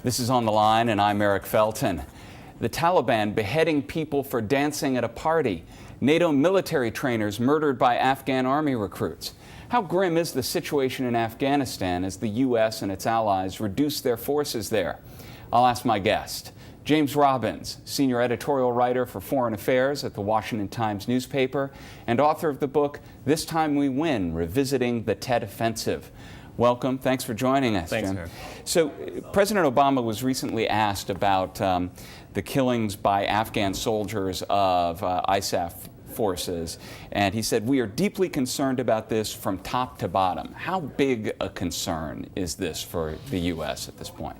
This is On the Line, and I'm Eric Felton. The Taliban beheading people for dancing at a party. NATO military trainers murdered by Afghan army recruits. How grim is the situation in Afghanistan as the U.S. and its allies reduce their forces there? I'll ask my guest. James Robbins, senior editorial writer for Foreign Affairs at the Washington Times newspaper and author of the book, This Time We Win, Revisiting the Tet Offensive. Welcome. Thanks for joining us, Thanks, Jim. Eric. So, President Obama was recently asked about the killings by Afghan soldiers of ISAF forces, and he said, "We are deeply concerned about this from top to bottom." How big a concern is this for the U.S. at this point?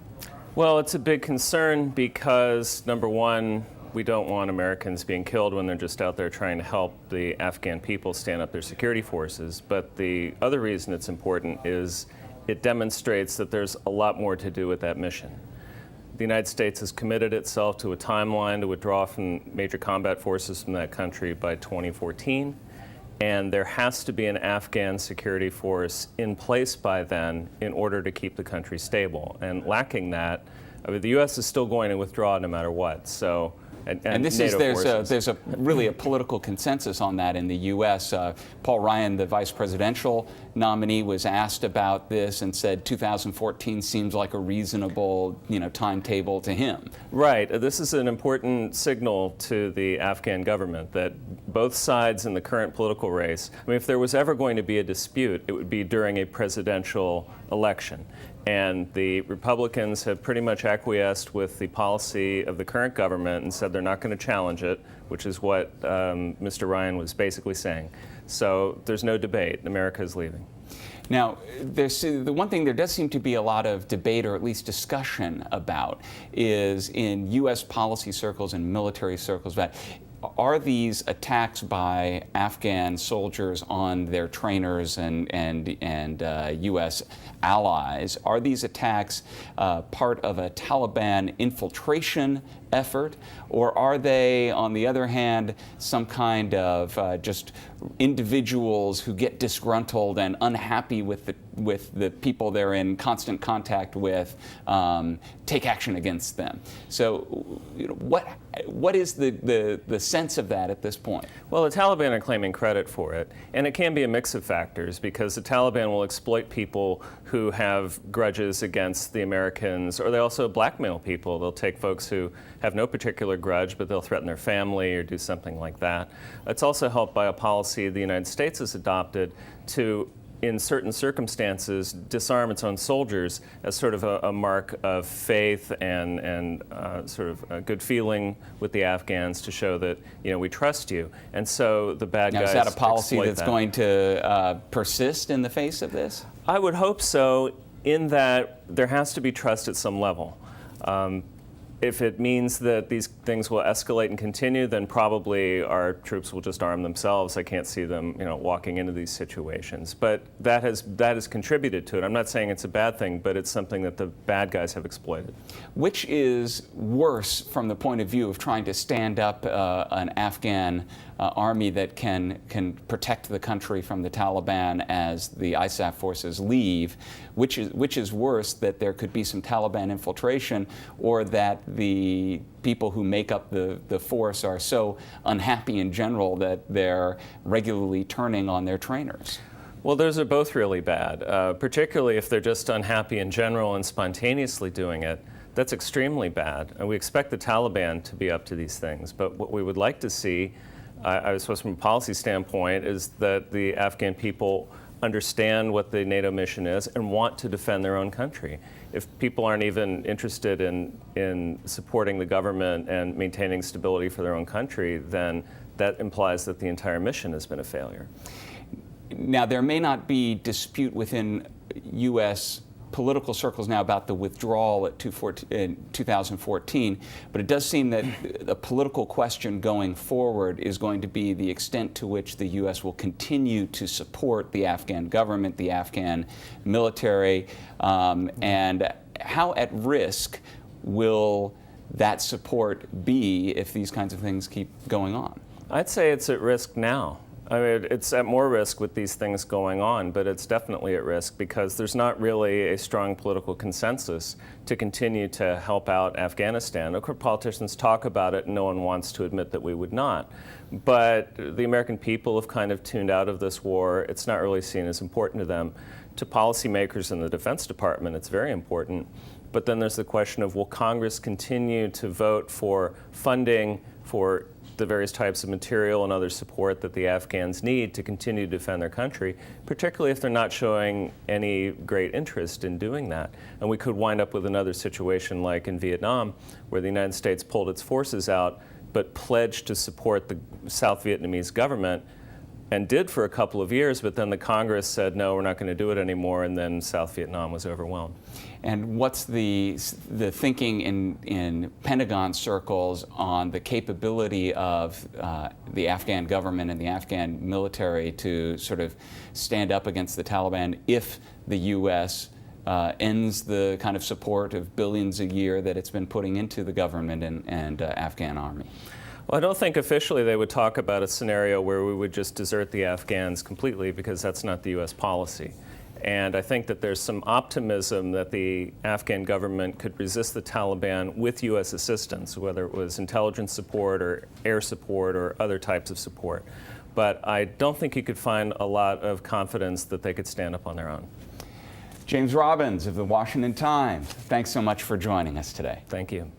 Well, it's a big concern because, number one, we don't want Americans being killed when they're just out there trying to help the Afghan people stand up their security forces. But the other reason it's important is it demonstrates that there's a lot more to do with that mission. The United States has committed itself to a timeline to withdraw from major combat forces from that country by 2014. And there has to be an Afghan security force in place by then in order to keep the country stable. And lacking that, I mean, the U.S. is still going to withdraw no matter what. So. And this NATO there's really a political consensus on that in the U.S. Paul Ryan, the vice presidential nominee, was asked about this and said 2014 seems like a reasonable, timetable to him. Right. This is an important signal to the Afghan government that both sides in the current political race, I mean, if there was ever going to be a dispute, it would be during a presidential election. And the Republicans have pretty much acquiesced with the policy of the current government and said they're not going to challenge it, which is what Mr. Ryan was basically saying. So there's no debate. America is leaving. Now, the one thing there does seem to be a lot of debate, or at least discussion about, is in U.S. policy circles and military circles that are these attacks by Afghan soldiers on their trainers and U.S. allies, are these attacks part of a Taliban infiltration effort, or are they, on the other hand, some kind of just individuals who get disgruntled and unhappy with the people they're in constant contact with, take action against them? So, what is the sense of that at this point? Well, the Taliban are claiming credit for it, and it can be a mix of factors because the Taliban will exploit people who have grudges against the Americans, or they also blackmail people. They'll take folks who have no particular grudge, but they'll threaten their family or do something like that. It's also helped by a policy the United States has adopted to, in certain circumstances, disarm its own soldiers as sort of a mark of faith and sort of a good feeling with the Afghans to show that, we trust you. And so the bad guys exploit that. Is that a policy that's that. going to persist in the face of this? I would hope so, in that there has to be trust at some level. If it means that these things will escalate and continue, then probably our troops will just arm themselves. I can't see them, walking into these situations. But that has contributed to it. I'm not saying it's a bad thing, but it's something that the bad guys have exploited. Which is worse from the point of view of trying to stand up an Afghan army that can protect the country from the Taliban as the ISAF forces leave? Which is worse, that there could be some Taliban infiltration, or that the people who make up the force are so unhappy in general that they're regularly turning on their trainers? Well, those are both really bad, particularly if they're just unhappy in general and spontaneously doing it. That's extremely bad. And we expect the Taliban to be up to these things. But what we would like to see, I suppose from a policy standpoint, is that the Afghan people understand what the NATO mission is and want to defend their own country. If people aren't even interested in supporting the government and maintaining stability for their own country, then that implies that the entire mission has been a failure. Now, there may not be dispute within U.S. political circles now about the withdrawal in 2014, but it does seem that the political question going forward is going to be the extent to which the U.S. will continue to support the Afghan government, the Afghan military, and how at risk will that support be if these kinds of things keep going on? I'd say it's at risk now. I mean, it's at more risk with these things going on, but it's definitely at risk because there's not really a strong political consensus to continue to help out Afghanistan. Of course, politicians talk about it, and no one wants to admit that we would not. But the American people have kind of tuned out of this war. It's not really seen as important to them. To policymakers in the Defense Department, it's very important. But then there's the question of, will Congress continue to vote for funding for the various types of material and other support that the Afghans need to continue to defend their country, particularly if they're not showing any great interest in doing that. And we could wind up with another situation like in Vietnam, where the United States pulled its forces out, but pledged to support the South Vietnamese government, and did for a couple of years, but then the Congress said, no, we're not going to do it anymore, and then South Vietnam was overwhelmed. And what's the thinking in Pentagon circles on the capability of the Afghan government and the Afghan military to sort of stand up against the Taliban if the U.S. Ends the kind of support of billions a year that it's been putting into the government and Afghan army? Well, I don't think officially they would talk about a scenario where we would just desert the Afghans completely, because that's not the U.S. policy. And I think that there's some optimism that the Afghan government could resist the Taliban with U.S. assistance, whether it was intelligence support or air support or other types of support. But I don't think you could find a lot of confidence that they could stand up on their own. James Robbins of the Washington Times, thanks so much for joining us today. Thank you.